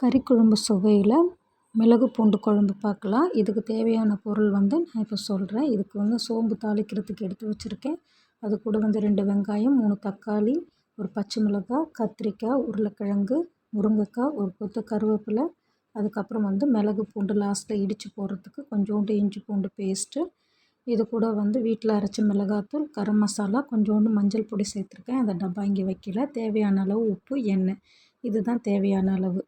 கறிக்குழம்பு சுவையில் மிளகு பூண்டு குழம்பு பார்க்கலாம். இதுக்கு தேவையான பொருள் நான் இப்போ சொல்கிறேன். இதுக்கு சோம்பு தாளிக்கிறதுக்கு எடுத்து வச்சுருக்கேன். அது கூட 2 வெங்காயம், 3 தக்காளி, ஒரு பச்சை மிளகாய், கத்திரிக்காய், உருளைக்கிழங்கு, முருங்கைக்காய், ஒரு கொத்து கருவேப்பிலை, அதுக்கப்புறம் மிளகு பூண்டு லாஸ்ட்டில் இடித்து போடுறதுக்கு கொஞ்சோண்டு இஞ்சி பூண்டு பேஸ்ட்டு, இது கூட வீட்டில் அரைச்ச மிளகாத்தூள், கரம் மசாலா, கொஞ்சோண்டு மஞ்சள் பொடி சேர்த்துருக்கேன். அந்த டப்பா இங்கே வைக்கல. தேவையான அளவு உப்பு, எண்ணெய், இதுதான் தேவையான அளவு.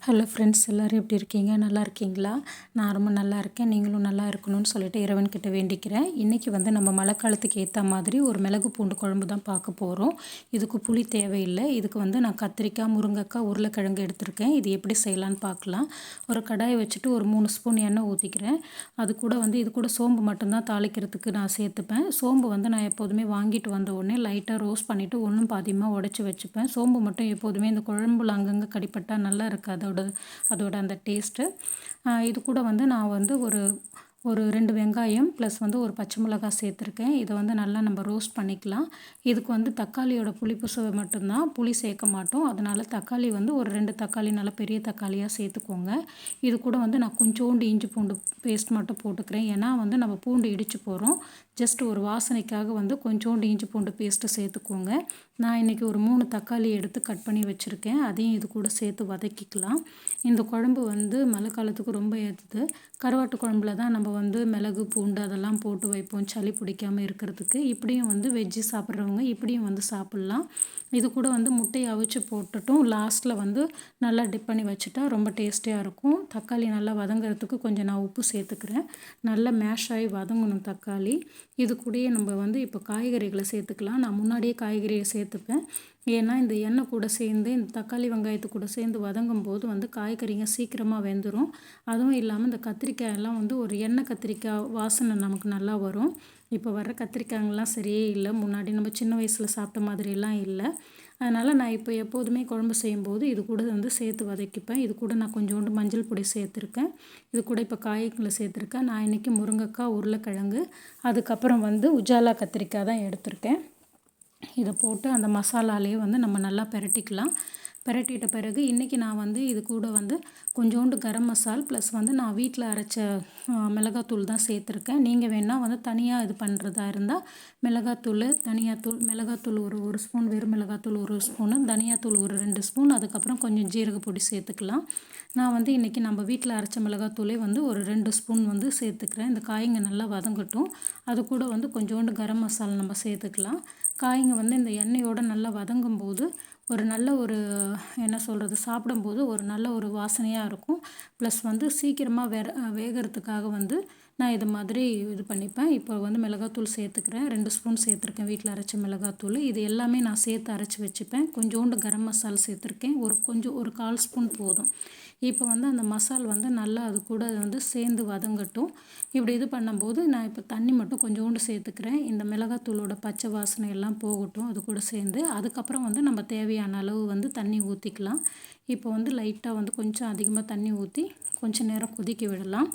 ஹலோ ஃப்ரெண்ட்ஸ், எல்லோரும் எப்படி இருக்கீங்க? நல்லா இருக்கீங்களா? நான் ரொம்ப நல்லா இருக்கேன். நீங்களும் நல்லா இருக்கணும்னு சொல்லிட்டு இறைவன்கிட்ட வேண்டிக்கிறேன். இன்றைக்கி நம்ம மழை காலத்துக்கு ஏற்ற மாதிரி ஒரு மிளகு பூண்டு குழம்பு தான் பார்க்க போகிறோம். இதுக்கு புளி தேவையில்லை. இதுக்கு நான் கத்திரிக்காய், முருங்கைக்காய், உருளைக்கிழங்கு எடுத்திருக்கேன். இது எப்படி செய்யலான்னு பார்க்கலாம். ஒரு கடாயை வச்சுட்டு ஒரு 3 ஸ்பூன் எண்ணெய் ஊற்றிக்கிறேன். அது கூட இது கூட சோம்பு மட்டும்தான் தாளிக்கிறதுக்கு நான் சேர்த்துப்பேன். சோம்பு நான் எப்போதுமே வாங்கிட்டு வந்த உடனே லைட்டாக ரோஸ்ட் பண்ணிவிட்டு ஒன்றும் பாதியமாக உடச்சி வச்சுப்பேன். சோம்பு மட்டும் எப்போதுமே இந்த குழம்புல அங்கங்கே கடிப்பட்டால் நல்லா இருக்காது அதோட அந்த டேஸ்ட்டு. இது கூட நான் ஒரு 2 வெங்காயம் ப்ளஸ் ஒரு பச்சை மிளகாய் சேர்த்துருக்கேன். இதை நல்லா நம்ம ரோஸ்ட் பண்ணிக்கலாம். இதுக்கு தக்காளியோட புளிப்பு சுவை மட்டும்தான், புளி சேர்க்க மாட்டோம். அதனால் தக்காளி ஒரு 2 தக்காளி நல்லா பெரிய தக்காளியாக சேர்த்துக்கோங்க. இது கூட நான் கொஞ்சோண்டு இஞ்சி பூண்டு பேஸ்ட் மட்டும் போட்டுக்கிறேன். ஏன்னா நம்ம பூண்டு இடித்து போகிறோம். ஜஸ்ட் ஒரு வாசனைக்காக கொஞ்சோண்டு இஞ்சி பூண்டு பேஸ்ட்டு சேர்த்துக்கோங்க. நான் இன்றைக்கி ஒரு 3 தக்காளி எடுத்து கட் பண்ணி வச்சுருக்கேன். அதையும் இது கூட சேர்த்து வதக்கிக்கலாம். இந்த குழம்பு மழை காலத்துக்கு ரொம்ப ஏற்றது. கருவாட்டு குழம்புல தான் நம்ம மிளகு பூண்டு அதெல்லாம் போட்டு வைப்போம் சளி பிடிக்காமல் இருக்கிறதுக்கு. இப்படியும் வெஜ்ஜு சாப்பிட்றவங்க இப்படியும் சாப்பிட்லாம். இது கூட முட்டையை அவிச்சு போட்டுட்டும் லாஸ்ட்டில் நல்லா டிப் பண்ணி வச்சுட்டா ரொம்ப டேஸ்டியாக இருக்கும். தக்காளி நல்லா வதங்கிறதுக்கு கொஞ்சம் நான் உப்பு சேர்த்துக்கிறேன். நல்லா மேஷ் ஆகி வதங்கணும் தக்காளி. இது கூடயே நம்ம இப்போ காய்கறிகளை சேர்த்துக்கலாம். நான் முன்னாடியே காய்கறியை சேர்த்துப்பேன். ஏன்னா இந்த எண்ணெய் கூட சேர்ந்து இந்த தக்காளி வெங்காயத்து கூட சேர்ந்து வதங்கும் போது காய்கறிங்க சீக்கிரமாக வெந்துடும். அதுவும் இல்லாமல் இந்த கத்திரிக்காயெல்லாம் ஒரு எண்ணெய் கத்திரிக்காய் வாசனை நமக்கு நல்லா வரும். இப்போ வர்ற கத்திரிக்காய்ங்கெல்லாம் சரியே இல்லை. முன்னாடி நம்ம சின்ன வயசில் சாப்பிட்ட மாதிரிலாம் இல்லை. அதனால் நான் இப்போ எப்போதுமே குழம்பு செய்யும்போது இது கூட சேர்த்து வதக்கிப்பேன். இது கூட நான் கொஞ்சோண்டு மஞ்சள் பொடி சேர்த்துருக்கேன். இது கூட இப்போ காய்களை சேர்த்துருக்கேன். நான் இன்றைக்கி முருங்கைக்காய், உருளைக்கிழங்கு, அதுக்கப்புறம் உஜாலா கத்திரிக்காய் தான் எடுத்திருக்கேன். இதை போட்டு அந்த மசாலாலேயே நம்ம நல்லா பிரட்டிக்கலாம். பிரட்டிட்ட பிறகு இன்றைக்கி நான் இது கூட கொஞ்சோண்டு கரம் மசால் ப்ளஸ் நான் வீட்டில் அரைச்ச மிளகாத்தூள் தான் சேர்த்துருக்கேன். நீங்கள் வேணால் தனியாக இது பண்ணுறதா இருந்தால் மிளகாத்தூள், தனியாத்தூள், மிளகாத்தூள் ஒரு ஸ்பூன், வெறும் மிளகாத்தூள் ஒரு ஸ்பூனு, தனியாத்தூள் ஒரு 2 ஸ்பூன், அதுக்கப்புறம் கொஞ்சம் ஜீரக பொடி சேர்த்துக்கலாம். நான் இன்றைக்கி நம்ம வீட்டில் அரைச்ச மிளகாத்தூளே ஒரு 2 ஸ்பூன் சேர்த்துக்கிறேன். இந்த காய்ங்க நல்லா வதங்கட்டும். அது கூட கொஞ்சோண்டு கரம் மசாலா நம்ம சேர்த்துக்கலாம். காய்ங்க இந்த எண்ணெயோடு நல்லா வதங்கும் போது ஒரு நல்ல என்ன சொல்கிறது, சாப்பிடும்போது ஒரு நல்ல வாசனையாக இருக்கும். ப்ளஸ் சீக்கிரமாக வேகிறதுக்காக நான் இது மாதிரி இது பண்ணிப்பேன். இப்போ மிளகாத்தூள் சேர்த்துக்கிறேன். 2 ஸ்பூன் சேர்த்துருக்கேன் வீட்டில் அரைச்ச மிளகாத்தூள். இது எல்லாமே நான் சேர்த்து அரைச்சி வச்சுப்பேன். கொஞ்சோண்டு கரம் மசாலா சேர்த்துருக்கேன். ஒரு 1/4 ஸ்பூன் போதும். இப்போ அந்த மசால் நல்லா அது கூட சேர்ந்து வதங்கட்டும். இப்படி இது பண்ணும்போது நான் இப்போ தண்ணி மட்டும் கொஞ்சோண்டு சேர்த்துக்கிறேன். இந்த மிளகாத்தூளோட பச்சை வாசனை எல்லாம் போகட்டும் அது கூட சேர்ந்து. அதுக்கப்புறம் நம்ம தேவையான அளவு தண்ணி ஊற்றிக்கலாம். இப்போ லைட்டாக கொஞ்சம் அதிகமாக தண்ணி ஊற்றி கொஞ்சம் நேரம் கொதிக்க விடலாம்.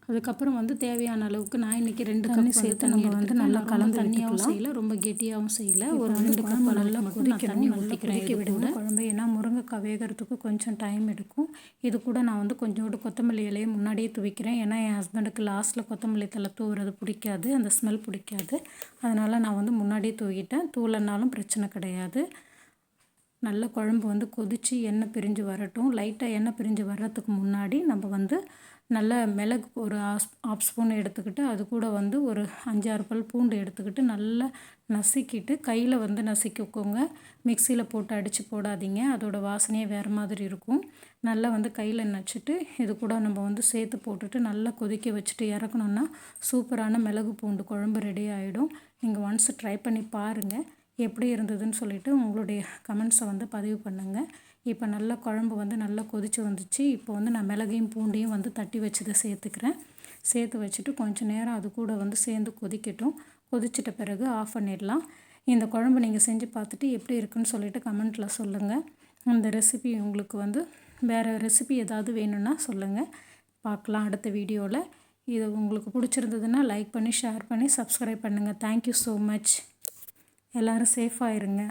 அதுக்கப்புறம் தேவையான அளவுக்கு நான் இன்றைக்கி 2 கப் சேர்த்து நம்ம நல்லா கலந்து தண்ணியாகவும் செய்யலை, ரொம்ப கெட்டியாகவும் செய்யலை. ஒரு 2 கப் நல்லா கொதிக்க தண்ணி ஊற்றிக்கிறேன். விடுங்க குழம்பு. ஏன்னா முருங்கைக்காய் வேகிறதுக்கு கொஞ்சம் டைம் எடுக்கும். இது கூட நான் கொஞ்சோண்டு கொத்தமல்லி இலையை முன்னாடியே தூவிக்கிறேன். ஏன்னா என் ஹஸ்பண்டுக்கு லாஸ்ட்டில் கொத்தமல்லி தலை தூவுறது பிடிக்காது, அந்த ஸ்மெல் பிடிக்காது. அதனால் நான் முன்னாடியே தூவிட்டேன். தூளனாலும் பிரச்சனை கிடையாது. நல்ல குழம்பு கொதித்து எண்ணெய் பிரிஞ்சு வரட்டும். லைட்டாக எண்ணெய் பிரிஞ்சு வர்றதுக்கு முன்னாடி நம்ம நல்ல மிளகு ஒரு 1/2 ஸ்பூன் எடுத்துக்கிட்டு அது கூட ஒரு 5-6 பல் பூண்டு எடுத்துக்கிட்டு நல்லா நசுக்கிட்டு கையில் நசுக்கிக்கோங்க. மிக்சியில் போட்டு அடித்து போடாதீங்க, அதோட வாசனையே வேறு மாதிரி இருக்கும். நல்லா கையில் நச்சுட்டு இது கூட நம்ம சேர்த்து போட்டுட்டு நல்லா கொதிக்க வச்சுட்டு இறக்கணுன்னா சூப்பரான மிளகு பூண்டு குழம்பு ரெடி ஆகிடும். நீங்கள் ஒன்ஸ் ட்ரை பண்ணி பாருங்கள். எப்படி இருந்ததுன்னு சொல்லிவிட்டு உங்களுடைய கமெண்ட்ஸை பதிவு பண்ணுங்கள். இப்போ நல்லா குழம்பு நல்லா கொதித்து வந்துச்சு. இப்போ நான் மிளகையும் பூண்டையும் தட்டி வச்சதை சேர்த்துக்கிறேன். சேர்த்து வச்சுட்டு கொஞ்சம் நேரம் அது கூட சேர்ந்து கொதிக்கட்டும். கொதிச்சிட்ட பிறகு ஆஃப் பண்ணிடலாம். இந்த குழம்பு நீங்கள் செஞ்சு பார்த்துட்டு எப்படி இருக்குன்னு சொல்லிவிட்டு கமெண்ட்டில் சொல்லுங்கள். இந்த ரெசிபி உங்களுக்கு வேறு ரெசிபி ஏதாவது வேணும்னா சொல்லுங்கள், பார்க்கலாம் அடுத்த வீடியோவில். இது உங்களுக்கு பிடிச்சிருந்ததுன்னா லைக் பண்ணி, ஷேர் பண்ணி, சப்ஸ்கிரைப் பண்ணுங்கள். Thank you so much. எல்லோரும் சேஃபாக இருங்க.